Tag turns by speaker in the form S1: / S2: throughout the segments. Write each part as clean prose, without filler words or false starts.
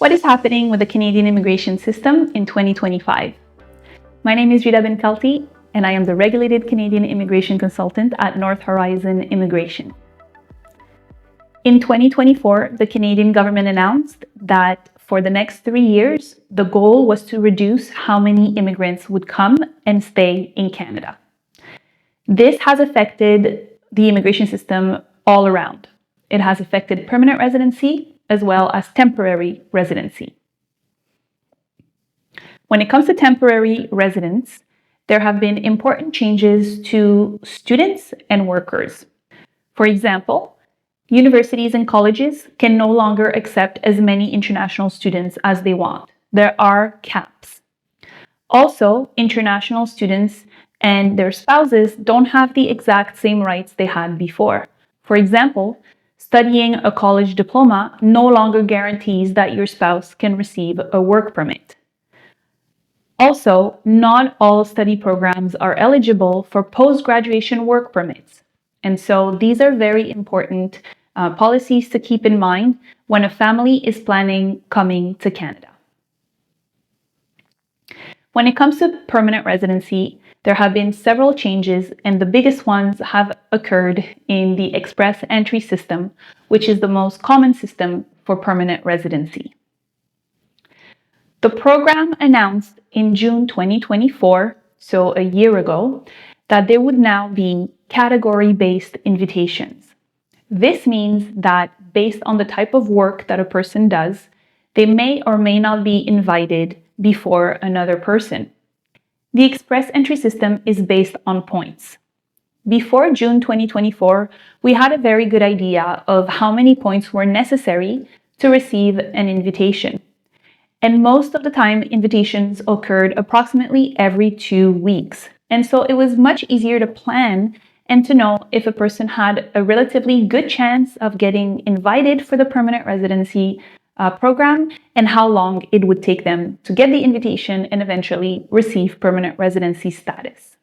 S1: What is happening with the Canadian immigration system in 2025? My name is Rida Benkalti, and I am the Regulated Canadian Immigration Consultant at North Horizon Immigration. In 2024, the Canadian government announced that for the next 3 years, the goal was to reduce how many immigrants would come and stay in Canada. This has affected the immigration system all around. It has affected permanent residency as well as temporary residency. When it comes to temporary residence, there have been important changes to students and workers. For example, universities and colleges can no longer accept as many international students as they want. There are caps. Also, international students and their spouses don't have the exact same rights they had before. For example, studying a college diploma no longer guarantees that your spouse can receive a work permit. Also, not all study programs are eligible for post-graduation work permits. And so these are very important policies to keep in mind when a family is planning coming to Canada. When it comes to permanent residency, there have been several changes, and the biggest ones have occurred in the express entry system, which is the most common system for permanent residency. The program announced in June 2024, so a year ago, that there would now be category-based invitations. This means that based on the type of work that a person does, they may or may not be invited before another person. The express entry system is based on points. Before June 2024, we had a very good idea of how many points were necessary to receive an invitation. And most of the time, invitations occurred approximately every 2 weeks. And so it was much easier to plan and to know if a person had a relatively good chance of getting invited for the permanent residency program and how long it would take them to get the invitation and eventually receive permanent residency status.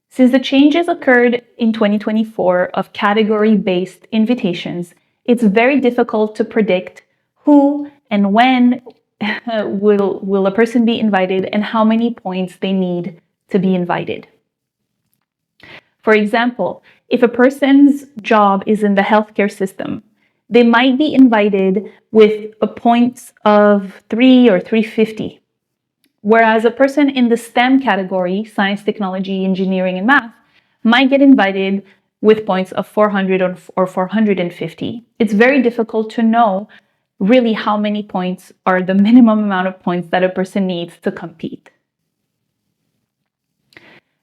S1: Since the changes occurred in 2024 of category-based invitations, it's very difficult to predict who and when will a person be invited and how many points they need to be invited. For example, if a person's job is in the healthcare system, they might be invited with a points of 3 or 350. Whereas a person in the STEM category, science, technology, engineering, and math, might get invited with points of 400 or 450. It's very difficult to know really how many points are the minimum amount of points that a person needs to compete.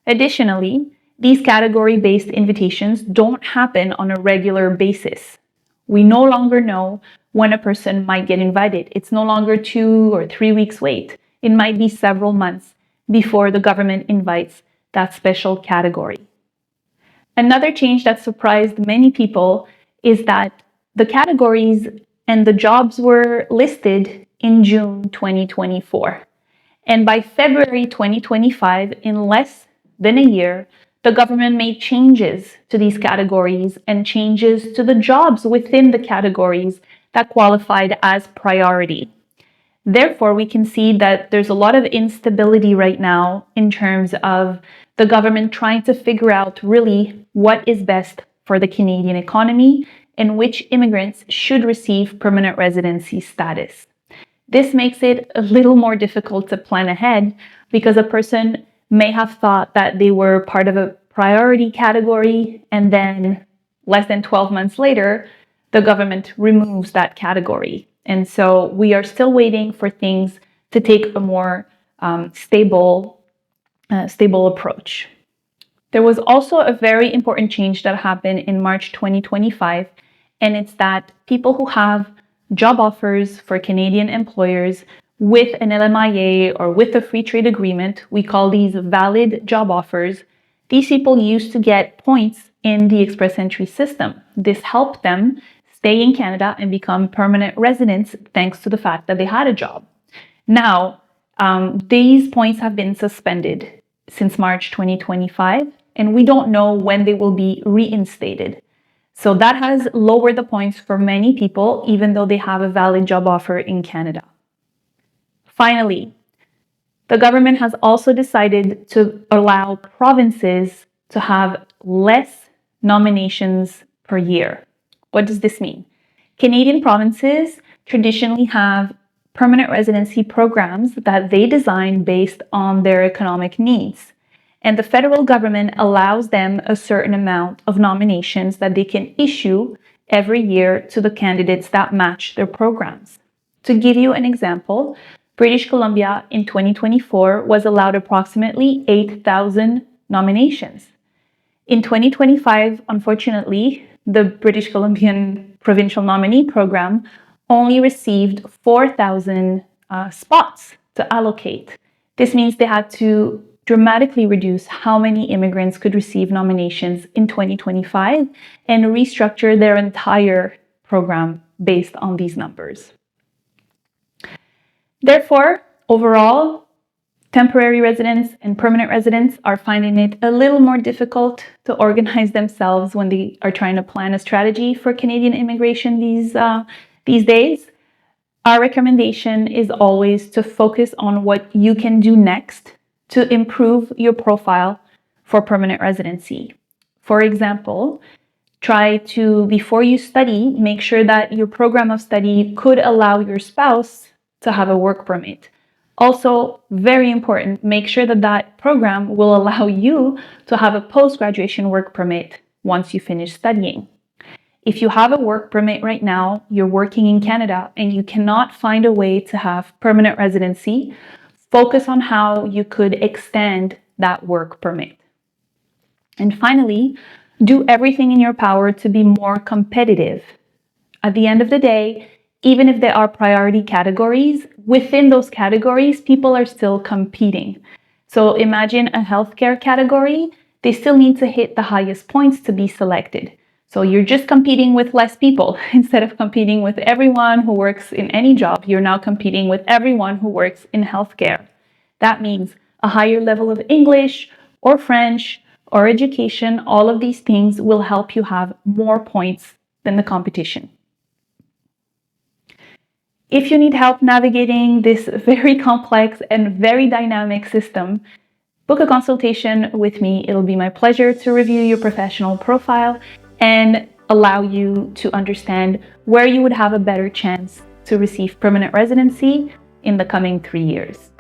S1: Additionally, these category-based invitations don't happen on a regular basis. We no longer know when a person might get invited. It's no longer 2 or 3 weeks wait. It might be several months before the government invites that special category. Another change that surprised many people is that the categories and the jobs were listed in June 2024. And by February 2025, in less than a year, the government made changes to these categories and changes to the jobs within the categories that qualified as priority. Therefore, we can see that there's a lot of instability right now in terms of the government trying to figure out really what is best for the Canadian economy and which immigrants should receive permanent residency status. This makes it a little more difficult to plan ahead because a person may have thought that they were part of a priority category, and then less than 12 months later, the government removes that category. And so we are still waiting for things to take a more stable approach. There was also a very important change that happened in March 2025, and it's that people who have job offers for Canadian employers with an LMIA or with a free trade agreement, we call these valid job offers. These people used to get points in the express entry system. This helped them stay in Canada and become permanent residents thanks to the fact that they had a job. Now, these points have been suspended since March 2025, and we don't know when they will be reinstated. So that has lowered the points for many people, even though they have a valid job offer in Canada. Finally, the government has also decided to allow provinces to have less nominations per year. What does this mean? Canadian provinces traditionally have permanent residency programs that they design based on their economic needs. And the federal government allows them a certain amount of nominations that they can issue every year to the candidates that match their programs. To give you an example, British Columbia in 2024 was allowed approximately 8,000 nominations. In 2025, unfortunately, the British Columbian Provincial Nominee Program only received 4,000 spots to allocate. This means they had to dramatically reduce how many immigrants could receive nominations in 2025 and restructure their entire program based on these numbers. Therefore, overall, temporary residents and permanent residents are finding it a little more difficult to organize themselves when they are trying to plan a strategy for Canadian immigration these days. Our recommendation is always to focus on what you can do next to improve your profile for permanent residency. For example, try to, before you study, make sure that your program of study could allow your spouse to have a work permit. Also, very important, make sure that that program will allow you to have a post-graduation work permit once you finish studying. If you have a work permit right now, you're working in Canada, and you cannot find a way to have permanent residency, focus on how you could extend that work permit. And finally, do everything in your power to be more competitive. At the end of the day, even if there are priority categories, within those categories, people are still competing. So imagine a healthcare category, they still need to hit the highest points to be selected. So you're just competing with less people. Instead of competing with everyone who works in any job, you're now competing with everyone who works in healthcare. That means a higher level of English or French or education. All of these things will help you have more points than the competition. If you need help navigating this very complex and very dynamic system, book a consultation with me. It'll be my pleasure to review your professional profile and allow you to understand where you would have a better chance to receive permanent residency in the coming 3 years.